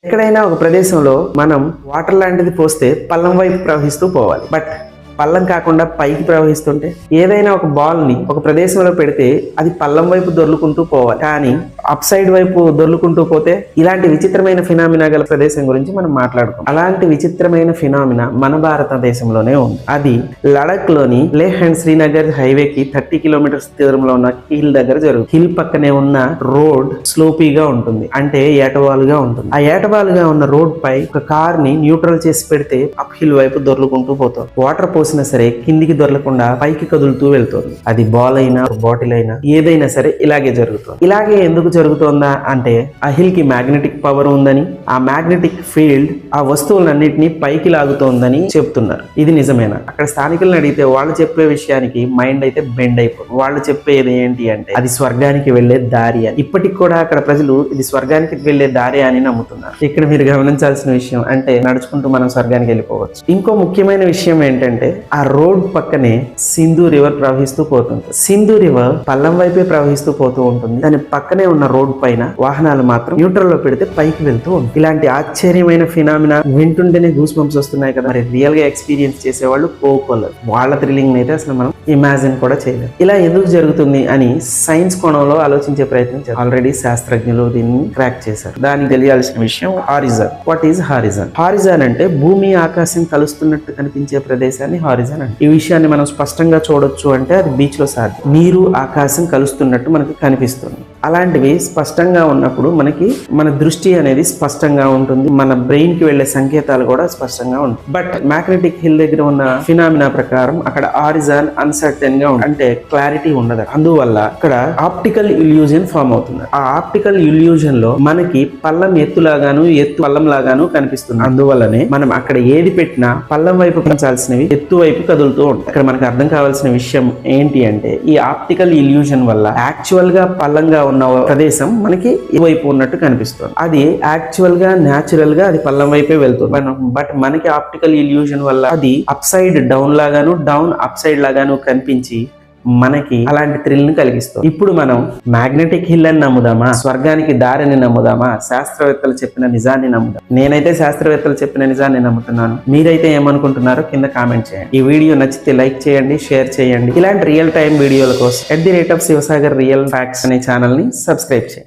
ఎక్కడైనా ఒక ప్రదేశంలో మనం వాటర్ లాంటిది పోస్తే పల్లం వైపు ప్రవహిస్తూ పోవాలి. బట్ పల్లం కాకుండా పైకి ప్రవహిస్తుంటే ఏదైనా ఒక బాల్ ని ఒక ప్రదేశంలో పెడితే అది పల్లం వైపు దొర్లుకుంటూ పోవాలి. కానీ అప్ సైడ్ వైపు దొర్లుకుంటూ పోతే ఇలాంటి విచిత్రమైన ఫినామినా గల ప్రదేశం గురించి మనం మాట్లాడుకోం. అలాంటి విచిత్రమైన ఫినామినా మన భారతదేశంలోనే ఉంది. అది లడక్ లోని లేహ్ అండ్ శ్రీనగర్ హైవేకి 30 కిలోమీటర్స్ దూరంలో ఉన్న హిల్ దగ్గర జరుగుతుంది. హిల్ పక్కనే ఉన్న రోడ్ స్లోపీగా ఉంటుంది, అంటే ఏటవాలుగా ఉంటుంది. ఆ ఏటవాలుగా ఉన్న రోడ్ పై ఒక కార్ ని న్యూట్రల్ చేసి పెడితే అప్ హిల్ వైపు దొర్లుకుంటూ పోతాం. వాటర్ పోసినా సరే కిందికి దొరలకుండా పైకి కదులుతూ వెళ్తుంది. అది బాల్ అయినా బాటిల్ అయినా ఏదైనా సరే ఇలాగే జరుగుతుంది. ఇలాగే ఎందుకు జరుగుతుందా అంటే ఆ హిల్ కి మ్యాగ్నెటిక్ పవర్ ఉందని, ఆ మ్యాగ్నెటిక్ ఫీల్డ్ ఆ వస్తువులన్నిటిని పైకి లాగుతోందని చెప్తున్నారు. ఇది నిజమేనా? అక్కడ స్థానికులను అడిగితే వాళ్ళు చెప్పే విషయానికి మైండ్ అయితే బెండ్ అయిపోతుంది. వాళ్ళు చెప్పేది ఏంటి అంటే అది స్వర్గానికి వెళ్లే దారి అని. ఇప్పటికి కూడా అక్కడ ప్రజలు ఇది స్వర్గానికి వెళ్లే దారి అని నమ్ముతున్నారు. ఇక్కడ మీరు గమనించాల్సిన విషయం అంటే నడుచుకుంటూ మనం స్వర్గానికి వెళ్ళిపోవచ్చు. ఇంకో ముఖ్యమైన విషయం ఏంటంటే ఆ రోడ్ పక్కనే సింధు రివర్ ప్రవహిస్తూ పోతుంది. సింధు రివర్ పల్లం వైపే ప్రవహిస్తూ పోతూ ఉంటుంది. దాని పక్కనే ఉన్న రోడ్ పైన వాహనాలు మాత్రం న్యూట్రల్ లో పెడితే పైకి వెళ్తూ ఉంటుంది. ఇలాంటి ఆశ్చర్యమైన ఫినామినా వింటుంటేనే గూస్ బంప్స్ వస్తున్నాయి కదా. మరి రియల్ గా ఎక్స్పీరియన్స్ చేసేవాళ్ళు కోకోలరు. వాళ్ళ థ్రిల్లింగ్ అయితే అసలు మనం ఇమాజిన్ కూడా చేయలేం. ఇలా ఎందుకు జరుగుతుంది అని సైన్స్ కోణంలో ఆలోచించే ప్రయత్నం చేస్తారు. ఆల్రెడీ శాస్త్రజ్ఞులు దీన్ని ట్రాక్ చేశారు. దానికి తెలియాల్సిన విషయం horizon. What is horizon? Horizon అంటే భూమి ఆకాశం కలుస్తున్నట్టు కనిపించే ప్రదేశాన్ని హారిజన్ అంటే. ఈ విషయాన్ని మనం స్పష్టంగా చూడొచ్చు అంటే అది బీచ్ లో సాధ్యం. నీరు ఆకాశం కలుస్తున్నట్టు మనకు కనిపిస్తుంది. అలాంటివి స్పష్టంగా ఉన్నప్పుడు మనకి మన దృష్టి అనేది స్పష్టంగా ఉంటుంది. మన బ్రెయిన్ కి వెళ్లే సంకేతాలు కూడా స్పష్టంగా ఉంటాయి. బట్ మ్యాగ్నెటిక్ హిల్ దగ్గర ఉన్న ఫినామినా ప్రకారం అక్కడ హారిజన్ అన్సర్టెన్ గా ఉంటుంది, అంటే క్లారిటీ ఉండదు. అందువల్ల అక్కడ ఆప్టికల్ ఇల్యూజన్ ఫామ్ అవుతుంది. ఆ ఆప్టికల్ ఇల్యూజన్ లో మనకి పల్లం ఎత్తులాగాను ఎత్తు పల్లం లాగాను కనిపిస్తుంది. అందువల్లనే మనం అక్కడ ఏది పెట్టినా పల్లం వైపు పెంచాల్సినవి ఎత్తు వైపు కదులుతూ ఉంటాయి. ఇక్కడ మనకు అర్థం కావాల్సిన విషయం ఏంటి అంటే ఈ ఆప్టికల్ ఇల్యూజన్ వల్ల యాక్చువల్ గా పల్లంగా ఉన్న ప్రదేశం మనకి ఈ వైపు ఉన్నట్టు కనిపిస్తుంది. అది యాక్చువల్ గా న్యాచురల్ గా అది పల్లం వైపే వెళ్తుంది. బట్ మనకి ఆప్టికల్ ఇల్యూజన్ వల్ల అది అప్ సైడ్ డౌన్ లాగాను డౌన్ అప్ సైడ్ లాగాను కనిపించి మనకి అలాంటి థ్రిల్ ని కలిగిస్తుంది. ఇప్పుడు మనం మ్యాగ్నెటిక్ హిల్ అని నమ్ముదామా, స్వర్గానికి దారిని నమ్ముదామా, శాస్త్రవేత్తలు చెప్పిన నిజాన్ని నమ్ముదాం? నేనైతే శాస్త్రవేత్తలు చెప్పిన నిజాన్ని నమ్ముతున్నాను. మీరైతే ఏమనుకుంటున్నారో కింద కామెంట్ చేయండి. ఈ వీడియో నచ్చితే లైక్ చేయండి, షేర్ చేయండి. ఇలాంటి రియల్ టైం వీడియోల కోసం @శివసాగర్ రియల్ ఫ్యాక్ట్స్ అనే ఛానల్ ని సబ్స్క్రైబ్ చేయండి.